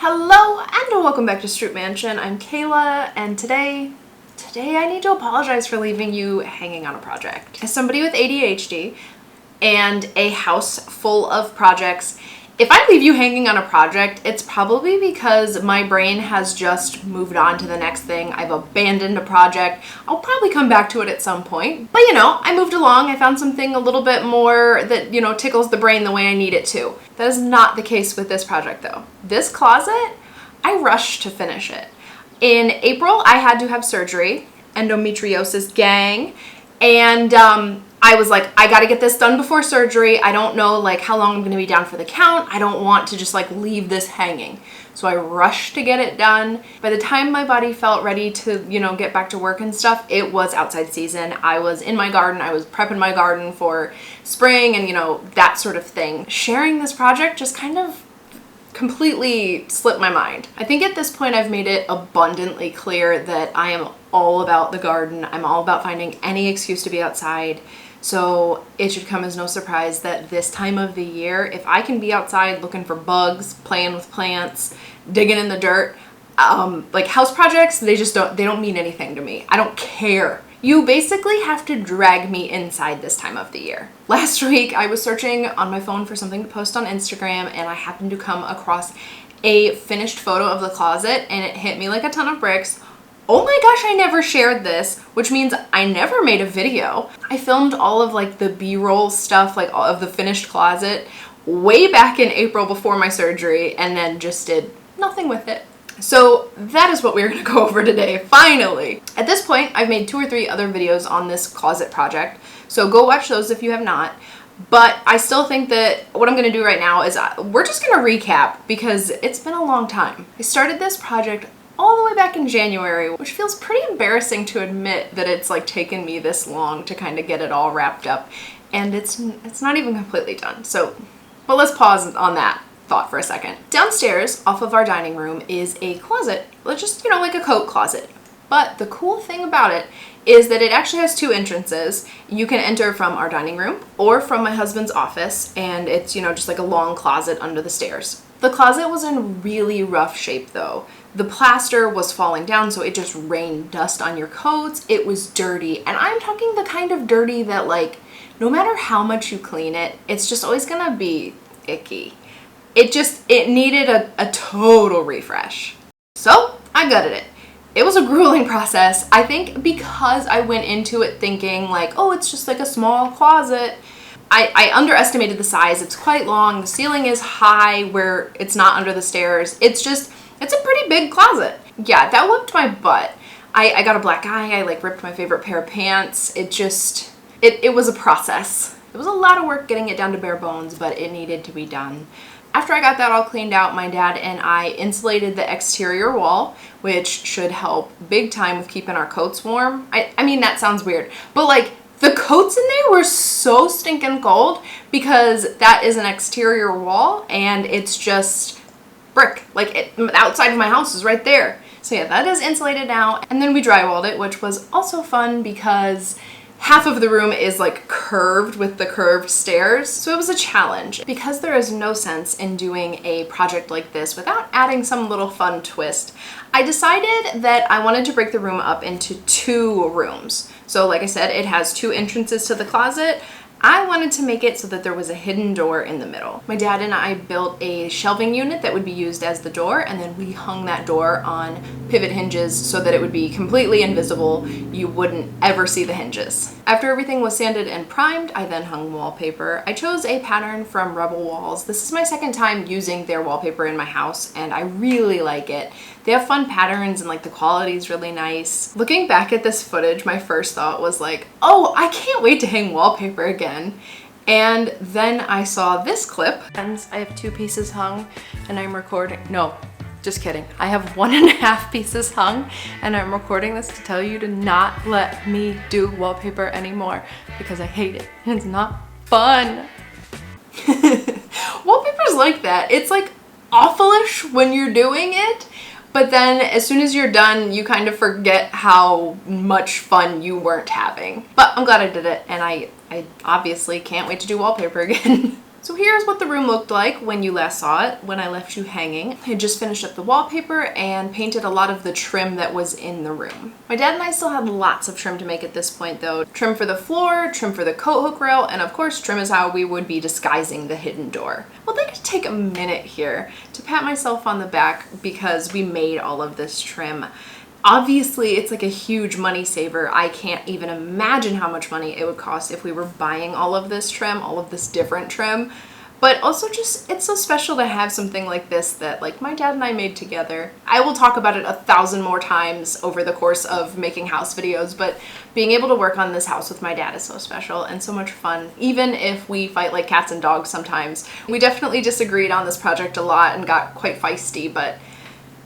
Hello and welcome back to Stroop Mansion. I'm Kayla, and today I need to apologize for leaving you hanging on a project. As somebody with ADHD and a house full of projects, if I leave you hanging on a project, it's probably because my brain has just moved on to the next thing. I've abandoned a project. I'll probably come back to it at some point. But I moved along. I found something a little bit more that, tickles the brain the way I need it to. That is not the case with this project though. This closet, I rushed to finish it. In April, I had to have surgery, endometriosis gang, and I was like, I gotta get this done before surgery. I don't know how long I'm gonna be down for the count. I don't want to just leave this hanging. So I rushed to get it done. By the time my body felt ready to, get back to work and stuff, it was outside season. I was in my garden. I was prepping my garden for spring and, that sort of thing. Sharing this project just kind of completely slipped my mind. I think at this point I've made it abundantly clear that I am all about the garden. I'm all about finding any excuse to be outside. So it should come as no surprise that this time of the year, if I can be outside looking for bugs, playing with plants, digging in the dirt, house projects, they don't mean anything to me. I don't care. You basically have to drag me inside this time of the year. Last week, I was searching on my phone for something to post on Instagram, and I happened to come across a finished photo of the closet, and it hit me like a ton of bricks. Oh my gosh, I never shared this, which means I never made a video. I filmed all of the B-roll stuff, all of the finished closet, way back in April before my surgery, and then just did nothing with it. So that is what we're gonna go over today, finally. At this point, I've made 2 or 3 other videos on this closet project, so go watch those if you have not. But I still think that what I'm gonna do right now is we're just gonna recap because it's been a long time. I started this project all the way back in January, which feels pretty embarrassing to admit that it's taken me this long to kind of get it all wrapped up, and it's not even completely done. But let's pause on that thought for a second. Downstairs, off of our dining room, is a closet. Just, like a coat closet. But the cool thing about it is that it actually has 2 entrances. You can enter from our dining room or from my husband's office, and it's, just a long closet under the stairs. The closet was in really rough shape though. The plaster was falling down, so it just rained dust on your coats. It was dirty, and I'm talking the kind of dirty that no matter how much you clean it, it's just always gonna be icky. It needed a total refresh. So I gutted it. It was a grueling process. I think because I went into it thinking oh, it's just a small closet. I underestimated the size. It's quite long. The ceiling is high where it's not under the stairs. It's a pretty big closet. Yeah, that whipped my butt. I got a black eye. I ripped my favorite pair of pants. It was a process. It was a lot of work getting it down to bare bones, but it needed to be done. After I got that all cleaned out, my dad and I insulated the exterior wall, which should help big time with keeping our coats warm. I mean, that sounds weird, but the coats in there were so stinking cold because that is an exterior wall and it's just brick. The outside of my house is right there. So yeah, that is insulated now. And then we drywalled it, which was also fun because half of the room is curved with the curved stairs. So it was a challenge. Because there is no sense in doing a project like this without adding some little fun twist, I decided that I wanted to break the room up into 2 rooms. So like I said, it has 2 entrances to the closet. I wanted to make it so that there was a hidden door in the middle. My dad and I built a shelving unit that would be used as the door, and then we hung that door on pivot hinges so that it would be completely invisible. You wouldn't ever see the hinges. After everything was sanded and primed, I then hung wallpaper. I chose a pattern from Rebel Walls. This is my second time using their wallpaper in my house, and I really like it. They have fun patterns and the quality is really nice. Looking back at this footage, my first thought was oh, I can't wait to hang wallpaper again. And then I saw this clip. And I have 2 pieces hung and I'm recording. No, just kidding. I have 1.5 pieces hung and I'm recording this to tell you to not let me do wallpaper anymore because I hate it. It's not fun. Wallpaper's like that. It's awfulish when you're doing it, but then as soon as you're done, you kind of forget how much fun you weren't having. But I'm glad I did it, and I obviously can't wait to do wallpaper again. So here's what the room looked like when you last saw it, when I left you hanging. I just finished up the wallpaper and painted a lot of the trim that was in the room. My dad and I still had lots of trim to make at this point though. Trim for the floor, trim for the coat hook rail, and of course trim is how we would be disguising the hidden door. Well, I'd like to take a minute here to pat myself on the back because we made all of this trim. Obviously, it's like a huge money saver. I can't even imagine how much money it would cost if we were buying all of this trim, all of this different trim. But also just, it's so special to have something like this that like my dad and I made together. I will talk about it 1,000 more times over the course of making house videos, but being able to work on this house with my dad is so special and so much fun, even if we fight like cats and dogs sometimes. We definitely disagreed on this project a lot and got quite feisty, but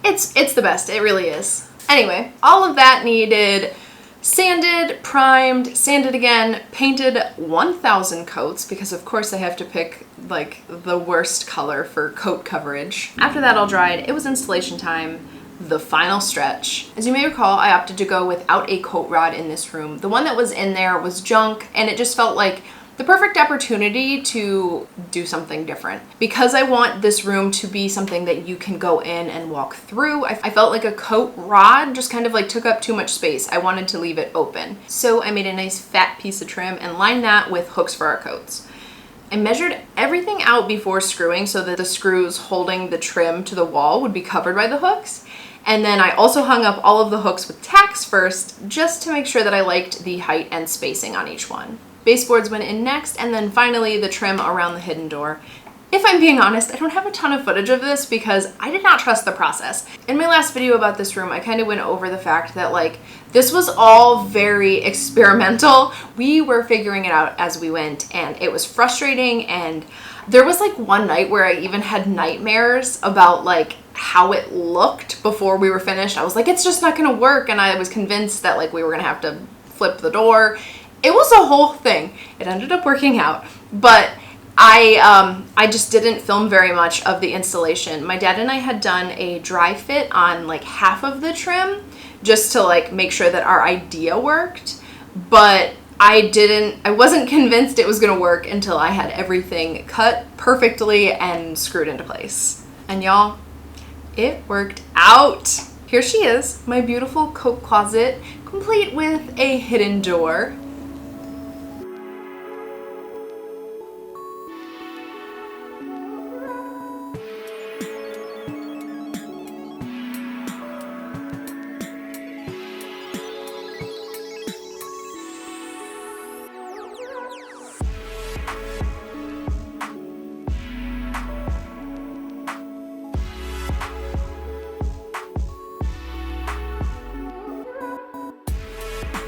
it's the best, it really is. Anyway, all of that needed sanded, primed, sanded again, painted 1,000 coats because of course I have to pick like the worst color for coat coverage. After that all dried, it was installation time, the final stretch. As you may recall, I opted to go without a coat rod in this room. The one that was in there was junk and it just felt like the perfect opportunity to do something different. Because I want this room to be something that you can go in and walk through, I felt like a coat rod just kind of like took up too much space. I wanted to leave it open. So I made a nice fat piece of trim and lined that with hooks for our coats. I measured everything out before screwing so that the screws holding the trim to the wall would be covered by the hooks. And then I also hung up all of the hooks with tacks first, just to make sure that I liked the height and spacing on each one. Baseboards went in next, and then finally the trim around the hidden door. If I'm being honest, I don't have a ton of footage of this because I did not trust the process. In my last video about this room, I kind of went over the fact that like, this was all very experimental. We were figuring it out as we went, and it was frustrating, and there was like one night where I even had nightmares about like how it looked before we were finished. I was like, it's just not gonna work, and I was convinced that like we were gonna have to flip the door. It was a whole thing. It ended up working out, but I just didn't film very much of the installation. My dad and I had done a dry fit on like half of the trim just to like make sure that our idea worked, but I wasn't convinced it was gonna work until I had everything cut perfectly and screwed into place. And y'all, it worked out. Here she is, my beautiful coat closet, complete with a hidden door.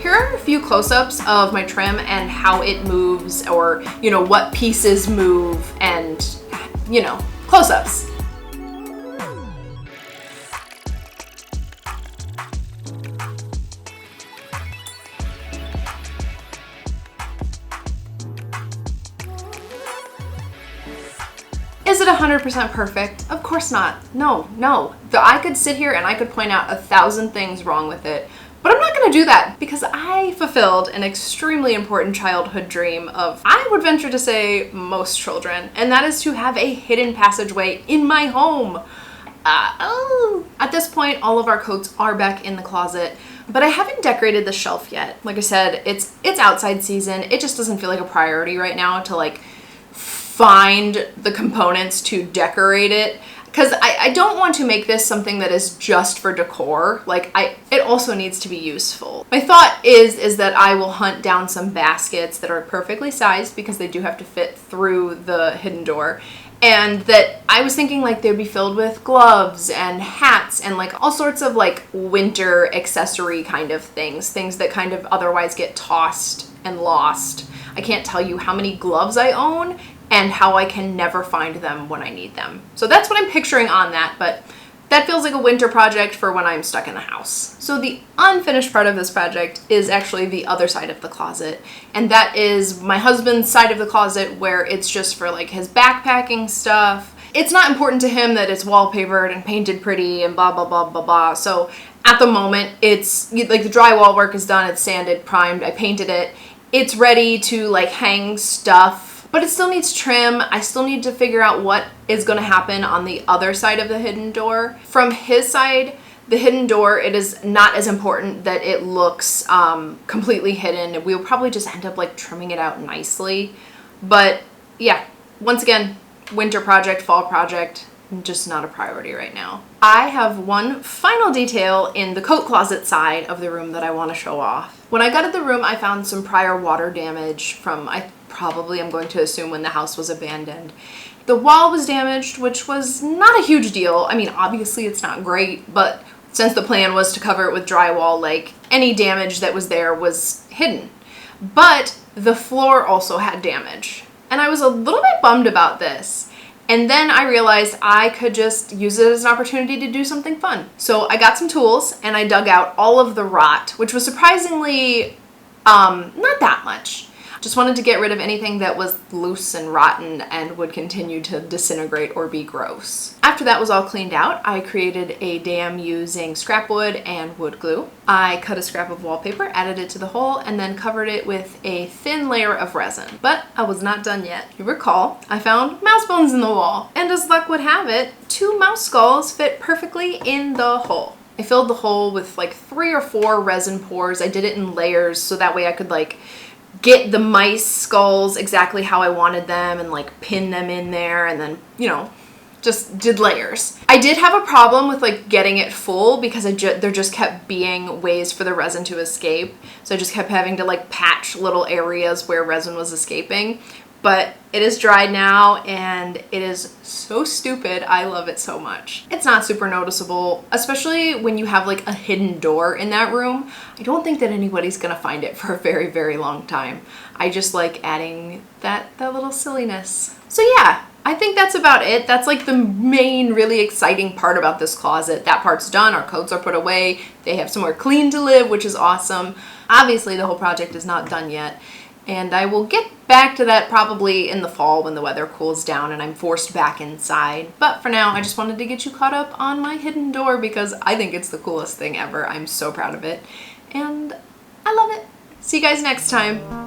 Here are a few close-ups of my trim and how it moves, or, you know, what pieces move and, you know, close-ups. Is it 100% perfect? Of course not. No. I could sit here and I could point out 1,000 things wrong with it, but I'm not gonna do that because I fulfilled an extremely important childhood dream of, I would venture to say, most children, and that is to have a hidden passageway in my home. At this point, all of our coats are back in the closet, but I haven't decorated the shelf yet. Like I said, it's outside season. It just doesn't feel like a priority right now to like find the components to decorate it. Because I don't want to make this something that is just for decor. Like, it also needs to be useful. My thought is that I will hunt down some baskets that are perfectly sized because they do have to fit through the hidden door. And that I was thinking like they'd be filled with gloves and hats and like all sorts of like winter accessory kind of things that kind of otherwise get tossed and lost. I can't tell you how many gloves I own and how I can never find them when I need them. So that's what I'm picturing on that, but that feels like a winter project for when I'm stuck in the house. So the unfinished part of this project is actually the other side of the closet, and that is my husband's side of the closet where it's just for like his backpacking stuff. It's not important to him that it's wallpapered and painted pretty and blah, blah, blah, blah, blah. So at the moment, it's like the drywall work is done, it's sanded, primed, I painted it. It's ready to like hang stuff but it still needs trim. I still need to figure out what is going to happen on the other side of the hidden door. From his side, the hidden door, it is not as important that it looks completely hidden. We'll probably just end up like trimming it out nicely. But yeah, once again, winter project, fall project, just not a priority right now. I have one final detail in the coat closet side of the room that I want to show off. When I gutted the room, I found some prior water damage from, I probably am going to assume, when the house was abandoned. The wall was damaged, which was not a huge deal. I mean, obviously it's not great, but since the plan was to cover it with drywall, like, any damage that was there was hidden. But the floor also had damage, and I was a little bit bummed about this. And then I realized I could just use it as an opportunity to do something fun. So I got some tools and I dug out all of the rot, which was surprisingly not that much. Just wanted to get rid of anything that was loose and rotten and would continue to disintegrate or be gross. After that was all cleaned out, I created a dam using scrap wood and wood glue. I cut a scrap of wallpaper, added it to the hole, and then covered it with a thin layer of resin. But I was not done yet. You recall, I found mouse bones in the wall. And as luck would have it, 2 mouse skulls fit perfectly in the hole. I filled the hole with like 3 or 4 resin pours. I did it in layers so that way I could like get the mice skulls exactly how I wanted them and like pin them in there, and then, you know, just did layers. I did have a problem with like getting it full because there just kept being ways for the resin to escape. So I just kept having to like patch little areas where resin was escaping. But it is dried now and it is so stupid. I love it so much. It's not super noticeable, especially when you have like a hidden door in that room. I don't think that anybody's gonna find it for a very, very long time. I just like adding that little silliness. So yeah, I think that's about it. That's like the main really exciting part about this closet. That part's done, our coats are put away. They have somewhere clean to live, which is awesome. Obviously the whole project is not done yet. And I will get back to that probably in the fall when the weather cools down and I'm forced back inside. But for now, I just wanted to get you caught up on my hidden door because I think it's the coolest thing ever. I'm so proud of it. And I love it. See you guys next time.